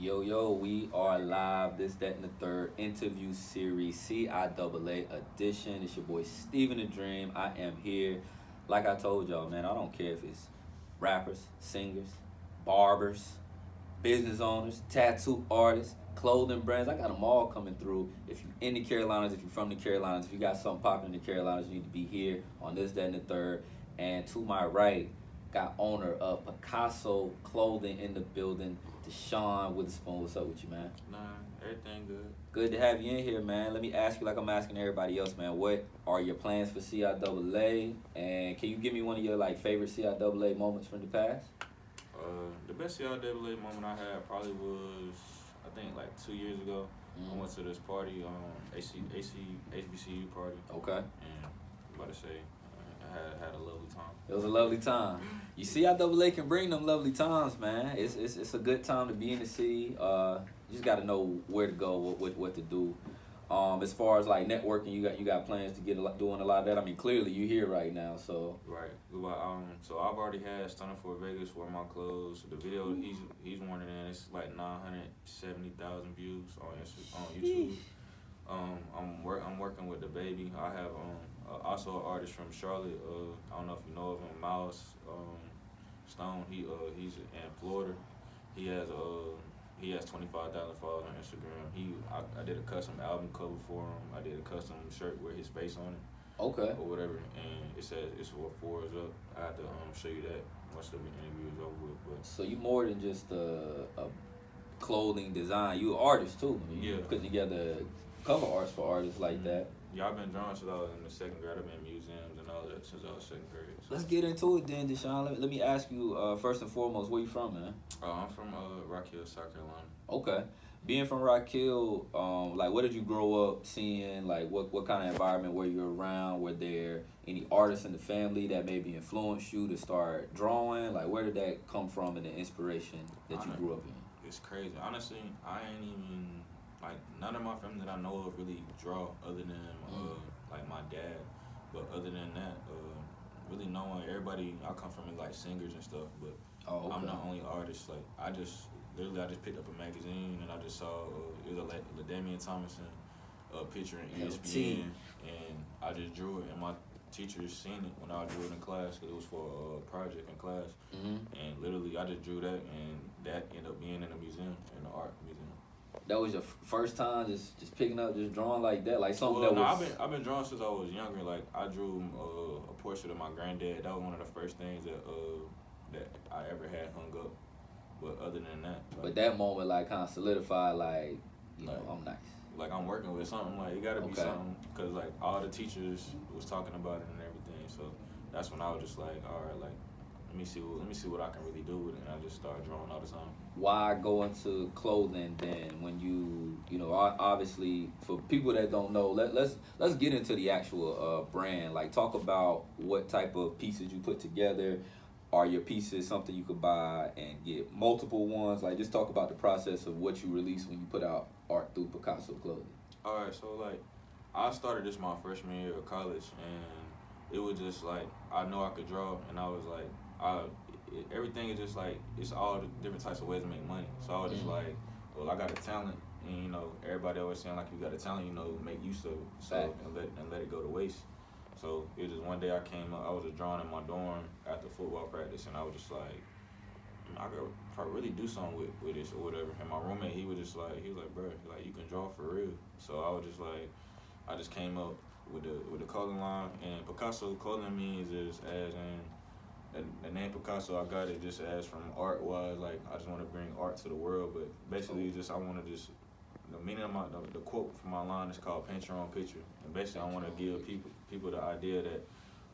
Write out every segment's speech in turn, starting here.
Yo, yo, we are live. This, that, and the third interview series, CIAA edition. It's your boy Steven the Dream. I am here. Like I told y'all, man, I don't care if it's rappers, singers, barbers, business owners, tattoo artists, clothing brands. I got them all coming through. If you're in the Carolinas, if you're from the Carolinas, if you got something popping in the Carolinas, you need to be here on this, that, and the third. And to my right, got owner of Picaso Clothing in the building, Deshaun Witherspoon. What's up with you, man? Nah, everything good. Good to have you in here, man. Let me ask you like I'm asking everybody else, man. What are your plans for CIAA? And can you give me one of your like favorite CIAA moments from the past? The best CIAA moment I had probably was, I think, like 2 years ago. I went to this party, HBCU party. Okay. And I'm about to say, I had a lovely time. It was a lovely time. You see, CIAA can bring them lovely times, man. It's a good time to be in the city. You just got to know where to go, what to do. As far as like networking, you got plans to get doing a lot of that. I mean, clearly you here right now, so. Right. So I've already had Stunning for Vegas wear my clothes. The video he's worn it in, it's like 970,000 views on YouTube. I'm working with the baby. I have also an artist from Charlotte. I don't know if you know of him, Miles Stone. He's in Florida. He has 25,000 followers on Instagram. I did a custom album cover for him. I did a custom shirt with his face on it. Okay. Or whatever, and it says it's what 4 is up. I have to show you that once the interview is over with. But So you more than just a clothing design. You an artist too. I mean, Yeah. You putting together cover arts for artists like that. Yeah, I've been drawing since I was in the second grade. I've been in museums and all that since I was second grade. So. Let's get into it then, Deshaun. Let me ask you first and foremost, where you from, man? I'm from Rock Hill, South Carolina. Okay. Being from Rock Hill, like what did you grow up seeing? Like what kind of environment were you around? Were there any artists in the family that maybe influenced you to start drawing? Like where did that come from and the inspiration that you grew up in? It's crazy. Honestly, I ain't even, like, none of my family that I know of really draw other than, like, my dad. But other than that, really no one, everybody, I come from, like, singers and stuff, but I'm the only artist. Like, I just picked up a magazine and I just saw, it was a LaDamian Thomason picture in ESPN, and I just drew it, and my teachers seen it when I drew it in class, because it was for a project in class. And literally, I just drew that, and that ended up being in a museum, in the art museum. That was your first time just picking up, just drawing like that? Like something Well, that was... I've been drawing since I was younger. Like, I drew a portrait of my granddad. That was one of the first things that I ever had hung up. But other than that... Like, but that moment, like, kind of solidified, like, you know, I'm nice. Like, I'm working with something. Like, it got to be something. Because, like, all the teachers was talking about it and everything. So that's when I was just like, all right, like, let me see what I can really do with it. And I just started drawing all the time. Why go into clothing then when you know, obviously for people that don't know, let's get into the actual brand. Like, talk about what type of pieces you put together. Are your pieces something you could buy and get multiple ones? Like, just talk about the process of what you release when you put out art through Picaso Clothing. All right, so like, I started this my freshman year of college, and it was just like, I know I could draw, and I was like, everything is just like, it's all the different types of ways to make money. So I was just like, well, I got a talent, and you know, everybody always saying like, you got a talent, you know, make use of it, so and let it go to waste. So it was just one day I came up, I was just drawing in my dorm after football practice, and I was just like, I could probably really do something with this or whatever. And my roommate, he was like, bro, like, you can draw for real. So I was just like, I just came up with the clothing line, and Picaso Clothing means is as in, the name Picasso, I got it just as from art-wise, like, I just want to bring art to the world, but basically just, I want to just, the meaning of the quote from my line is called paint your own picture. And basically I want to give people the idea that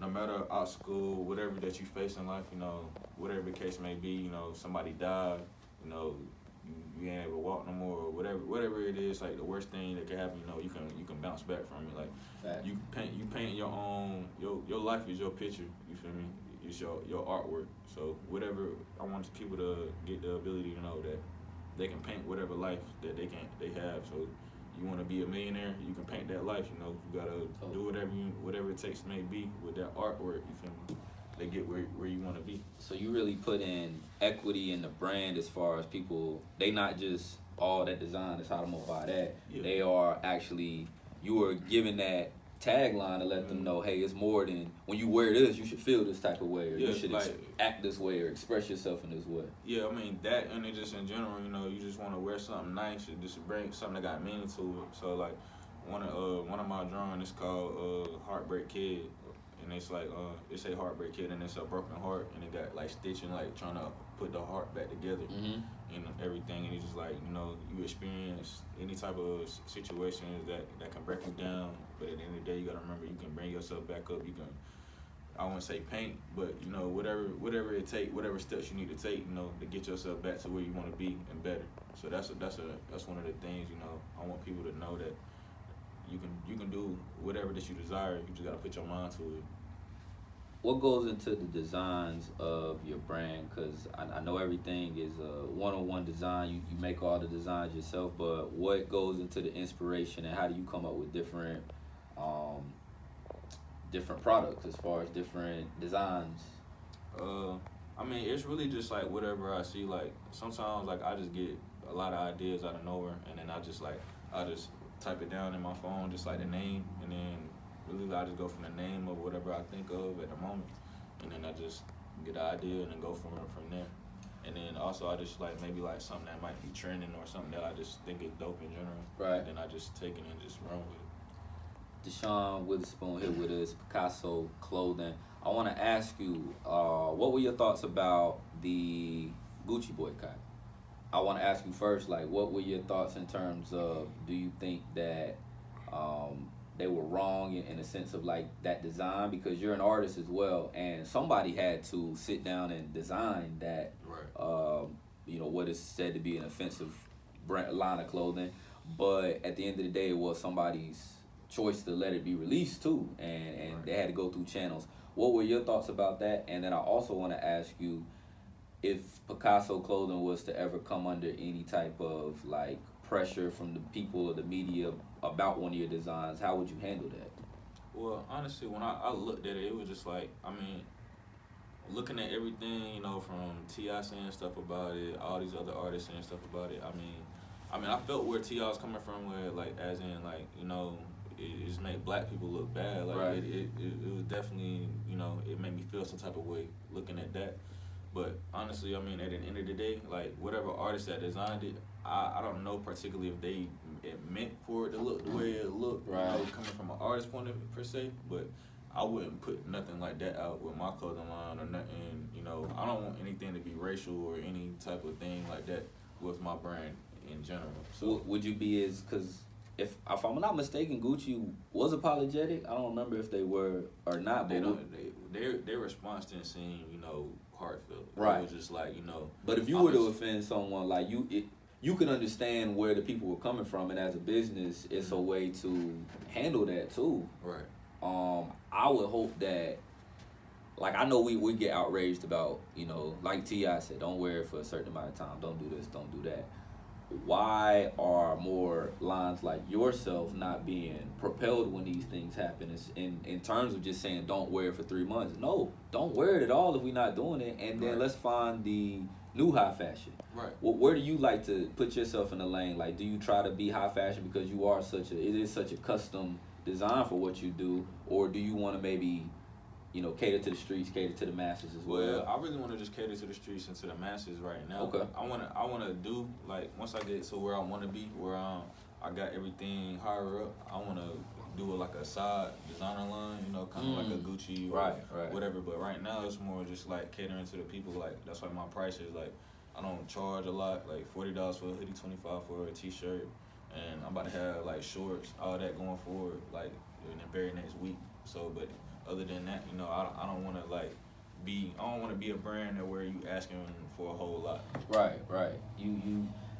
no matter obstacle, whatever that you face in life, you know, whatever the case may be, you know, somebody died, you know, you ain't able to walk no more, or whatever it is, like the worst thing that can happen, you know, you can bounce back from it. Like, you paint your own, your life is your picture, you feel me? It's your artwork. So whatever, I want people to get the ability to know that they can paint whatever life that they have. So you want to be a millionaire, you can paint that life. You know, you gotta do whatever it takes may be with that artwork. You feel me? they get where you want to be. So you really put in equity in the brand as far as people, they not just all that design is how I'm gonna buy that. Yeah. They are actually, you are giving that tagline to let them know, hey, it's more than when you wear this, you should feel this type of way, or Yeah, you should like, act this way, or express yourself in this way. Yeah, I mean that, and it just in general, you know, you just want to wear something nice, and just bring something that got meaning to it. So like one of my drawings is called Heartbreak Kid, and it's like it say Heartbreak Kid, and it's a broken heart, and it got like stitching, like trying to put the heart back together. And everything, and it's just like, you know, you experience any type of situations that can break you down, but at the end of the day, you gotta remember you can bring yourself back up. You can, I won't say paint, but you know, whatever it take, whatever steps you need to take, you know, to get yourself back to where you want to be and better. So that's one of the things, you know, I want people to know that you can do whatever that you desire. You just gotta put your mind to it. What goes into the designs of your brand? Because I know everything is a one-on-one design. You make all the designs yourself, but what goes into the inspiration, and how do you come up with different different products as far as different designs? I mean, it's really just like whatever I see. Like sometimes, like I just get a lot of ideas out of nowhere, and then I just type it down in my phone, just like the name, and then really I just go from the name of whatever I think of at the moment, and then I just get the idea and then go from there. And then also I just like maybe like something that might be trending or something that I just think is dope in general. Right. And then I just take it and just run with it. Deshaun Witherspoon here with us, Picaso Clothing. I want to ask you, what were your thoughts about the Gucci boycott? I want to ask you first, like, what were your thoughts in terms of, do you think that they were wrong in the sense of like that design, because you're an artist as well, and somebody had to sit down and design that, right. You know, what is said to be an offensive line of clothing, but at the end of the day, it was somebody's choice to let it be released too, and right. They had to go through channels. What were your thoughts about that? And then I also want to ask you, if Picasso Clothing was to ever come under any type of like pressure from the people or the media about one of your designs, how would you handle that? Well, honestly, when I looked at it, it was just like, I mean, looking at everything, you know, from T.I. saying stuff about it, all these other artists saying stuff about it, I mean, I felt where T.I. was coming from, where, like, as in, like, you know, it just made black people look bad. Like, right. it was definitely, you know, it made me feel some type of way looking at that. But honestly, I mean, at the end of the day, like, whatever artist that designed it, I don't know particularly if it meant for it to look the way it looked, right. You know, coming from an artist point of view per se, but I wouldn't put nothing like that out with my clothing line or nothing, you know. I don't want anything to be racial or any type of thing like that with my brand in general. So would you be as, because if I'm not mistaken, Gucci was apologetic. I don't remember if they were or not. They don't. Their response didn't seem, you know, heartfelt. Right. It was just like, you know. But if you were to offend someone, like you can understand where the people were coming from, and as a business, it's a way to handle that too. Right. I would hope that, like, I know we get outraged about, you know, like T.I. said, don't wear it for a certain amount of time, don't do this, don't do that. Why are more lines like yourself not being propelled when these things happen? It's in terms of just saying don't wear it for 3 months. No, don't wear it at all if we're not doing it, and then let's find the new high fashion. Right. Well, where do you like to put yourself in the lane? Like, do you try to be high fashion because you are it is such a custom design for what you do, or do you want to maybe, you know, cater to the streets, cater to the masses as well? Well, I really want to just cater to the streets and to the masses right now. Okay. I wanna do, like, once I get to where I want to be, where I got everything higher up, I want to do like a side designer line, you know, kind of like a Gucci or whatever. But right now it's more just like catering to the people. Like, that's why my price is like, I don't charge a lot, like $40 for a hoodie, $25 for a t-shirt, and I'm about to have like shorts, all that going forward, like in the very next week. So, but other than that, you know, I don't want to like I don't want to be a brand that where you asking for a whole lot. Right.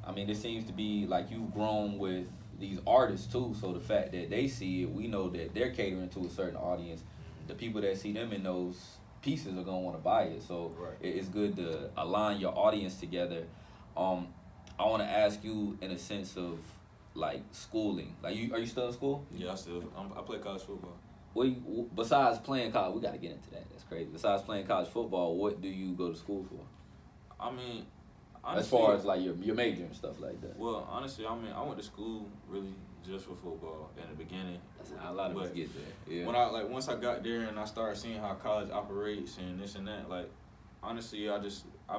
I mean, it seems to be like you've grown with these artists too. So the fact that they see it, we know that they're catering to a certain audience. The people that see them in those pieces are gonna want to buy it. So it's good to align your audience together. I want to ask you in a sense of like schooling. Like, are you still in school? Yeah, I play college football. besides playing college, we got to get into that. That's crazy. Besides playing college football, what do you go to school for? I mean, Honestly, as far as like your major and stuff like that. Well, honestly, I mean, I went to school really just for football in the beginning. That's how a lot of us get there. Yeah. When once I got there and I started seeing how college operates and this and that, like honestly, I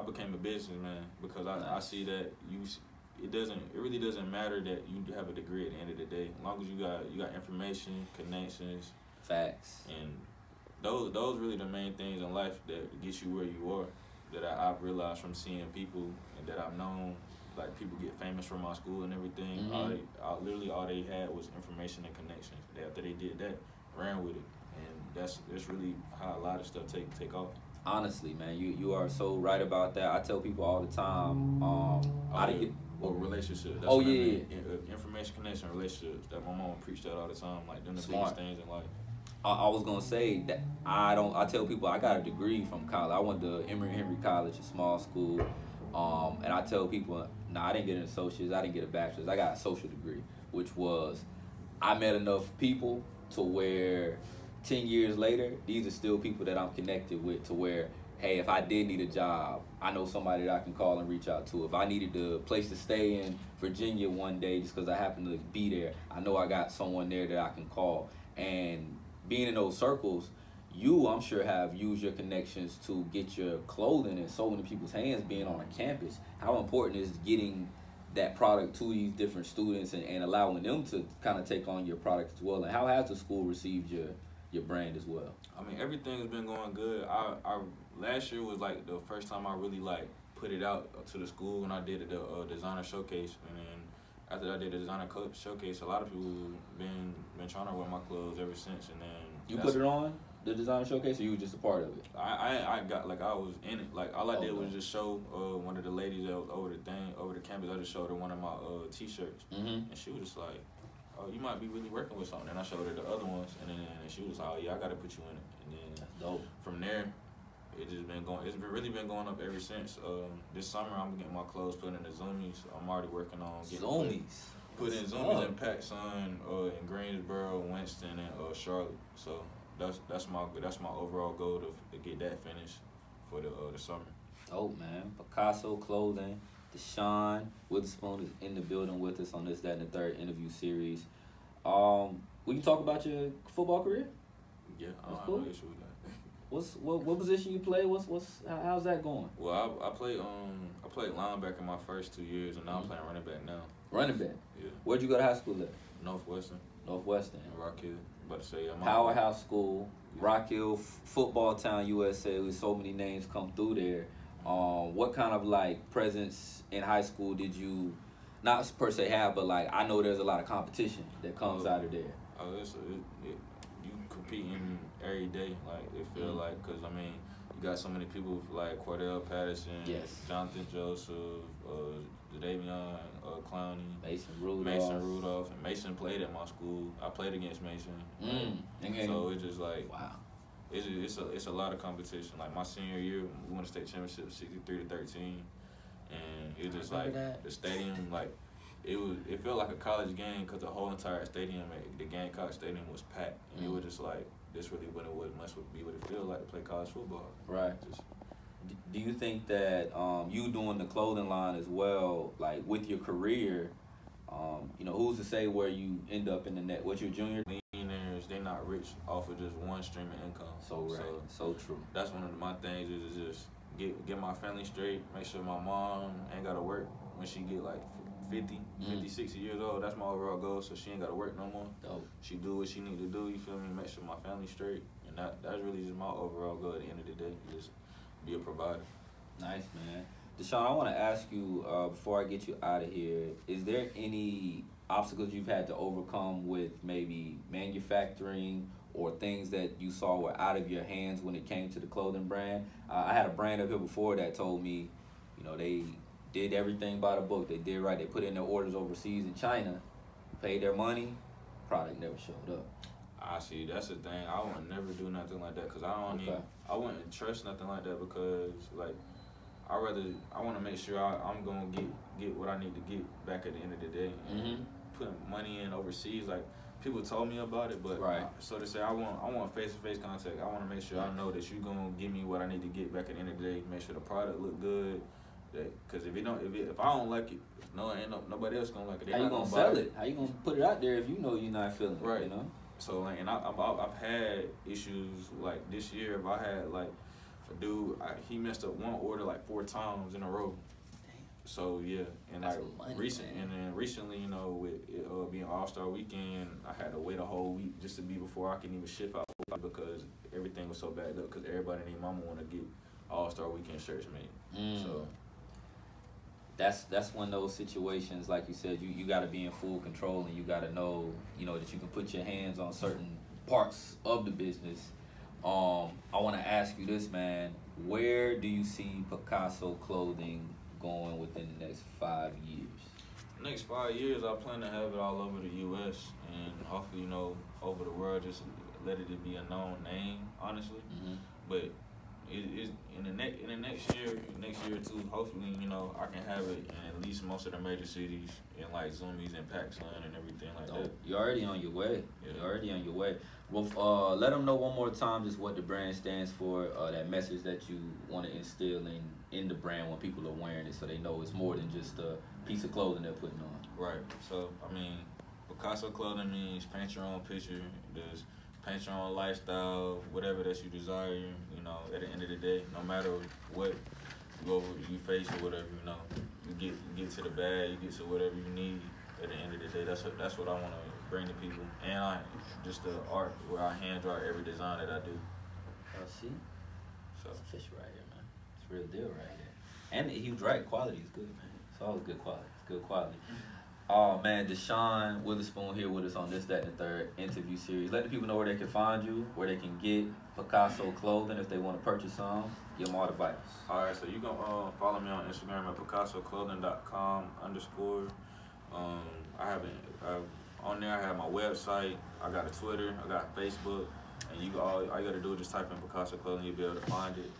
became a businessman because I see that it really doesn't matter that you have a degree at the end of the day, as long as you got information, connections, facts, and those really the main things in life that get you where you are. That I've realized from seeing people and that I've known, like people get famous from my school and everything. Mm-hmm. All they had was information and connections. After they did that, ran with it, and that's really how a lot of stuff take off. Honestly, man, you are so right about that. I tell people all the time. Relationships. That's Information, connection, relationships. That my mama preached that all the time. Like them the biggest things in life. I was gonna say that I tell people I got a degree from college. I went to Emory Henry College, a small school, and I tell people, I didn't get an associate's, I didn't get a bachelor's, I got a social degree, which was I met enough people to where 10 years later, these are still people that I'm connected with to where, hey, if I did need a job, I know somebody that I can call and reach out to. If I needed a place to stay in Virginia one day just because I happen to be there, I know I got someone there that I can call. And being in those circles, I'm sure, have used your connections to get your clothing in so many people's hands being on a campus. How important is getting that product to these different students and allowing them to kind of take on your product as well? And how has the school received your brand as well? I mean, everything has been going good. I last year was like the first time I really like put it out to the school when I did the designer showcase, and then after I did the designer showcase, a lot of people been trying to wear my clothes ever since. And then you put it on the designer showcase, or you were just a part of it? I was in it. Like all I did was just show one of the ladies that was over the campus. I just showed her one of my t-shirts, and she was just like, "Oh, you might be really working with something." And I showed her the other ones, and then she was like, "Oh yeah, I got to put you in it." And then that's dope. From there, it's really been going up ever since. This summer I'm getting my clothes put in the Zoomies. I'm already working on getting Zoomies. Put in Zoomies in PacSun, in Greensboro, Winston, and Charlotte. So that's my overall goal to get that finished for the summer. Oh man, Picaso clothing. Deshaun Witherspoon is in the building with us on this, that, and the third interview series. We can talk about your football career. Yeah, that's cool. No issue with that. What position you play? How's that going? Well, I played linebacker my first 2 years, and now I'm playing running back now. Running back. Yeah. Where'd you go to high school at? Northwestern. In Rock Hill. About to say Powerhouse School, Rock Hill, Football Town, USA. With so many names come through there. What kind of like presence in high school did you, not per se have, but like I know there's a lot of competition that comes out of there. You competing every day, like it feel like, cause I mean you got so many people like Cordell Patterson, Jonathan Joseph, Davion Clowney, Mason Rudolph, and Mason played at my school. I played against Mason, so it's just like wow. It's a lot of competition. Like my senior year, we won the state championship 63-13, and it just like the stadium, like it felt like a college game because the whole entire stadium, the Gamecock Stadium, was packed, and it was just like this really must be what it feels like to play college football. Right. Do you think that you doing the clothing line as well, like with your career, who's to say where you end up in the net? What's your junior? Millionaires, they not rich off of just one stream of income. So right, so true. That's one of my things is just get my family straight, make sure my mom ain't got to work when she get like 50, 60 years old. That's my overall goal, so she ain't got to work no more. Dope. She do what she need to do, you feel me? Make sure my family's straight. And that's really just my overall goal at the end of the day, just be a provider. Nice, man. Deshaun, I want to ask you, before I get you out of here, is there any obstacles you've had to overcome with maybe manufacturing or things that you saw were out of your hands when it came to the clothing brand? I had a brand up here before that told me, they did everything by the book. They did right. They put in their orders overseas in China, paid their money, product never showed up. I see. That's the thing. I would never do nothing like that because I wouldn't trust nothing like that because like I want to make sure I'm gonna get what I need to get back at the end of the day. And putting money in overseas, like people told me about it, but Right. So to say, I want face-to-face contact. I want to make sure I know that you gonna give me what I need to get back at the end of the day. Make sure the product look good. Because if I don't like it, nobody else gonna like it. How you gonna sell it? How you gonna put it out there if you know you're not feeling right. it? You know. So like, and I've had issues like this year. If I had like a dude, he messed up one order like 4 times in a row. So yeah, and That's like money, and then recently, you know, with it being All-Star Weekend, I had to wait a whole week just to be before I can even ship out because everything was so backed up. Because everybody and their mama want to get All-Star Weekend shirts made. So that's one of those situations, like you said, you got to be in full control and you got to know, you know, that you can put your hands on certain parts of the business. I want to ask you this, man. Where do you see Picaso clothing going within the next 5 years? Next 5 years, I plan to have it all over the U.S. and hopefully, you know, over the world. Just let it be a known name, honestly. But it is in the next year or two. Hopefully, you know, I can have it in at least most of the major cities, in like Zoomies and PacSun and everything like that. You're already on your way. Yeah. You're already on your way. Well, let them know one more time just what the brand stands for. That message that you want to instill in the brand when people are wearing it, so they know it's more than just a piece of clothing they're putting on. Right. So I mean, Picasso clothing means paint your own picture. There's paint your own lifestyle, whatever that you desire. You know, at the end of the day, no matter what you face or whatever, you know, you get to the bag, you get to whatever you need. At the end of the day, that's what I want to bring to people, and just the art where I hand draw every design that I do. Oh, see, so it's official right here, man. It's real deal right here. And he was right. Quality is good, man. It's always good quality. It's good quality. Oh man, Deshaun Witherspoon here with us on This, That, and the Third interview series. Let the people know where they can find you, where they can get Picasso clothing if they want to purchase some. Give them all the advice. All right, so you can follow me on Instagram at PicassoClothing.com_. On there I have my website. I got a Twitter. I got Facebook. And all you got to do is just type in Picasso Clothing. You'll be able to find it.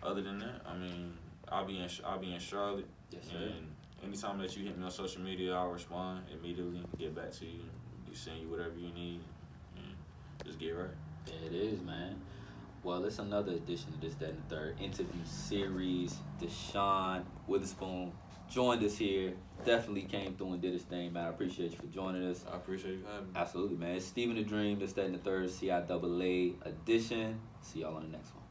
Other than that, I mean, I'll be in Charlotte. Yes, sir. And anytime that you hit me on social media, I'll respond immediately, get back to you, send you whatever you need, and just get right. There it is, man. Well, it's another edition of This, That, and the Third interview series. Deshaun Witherspoon joined us here. Definitely came through and did his thing, man. I appreciate you for joining us. I appreciate you having me. Absolutely, man. It's Stephen the Dream, This, That, and the Third CIAA edition. See y'all on the next one.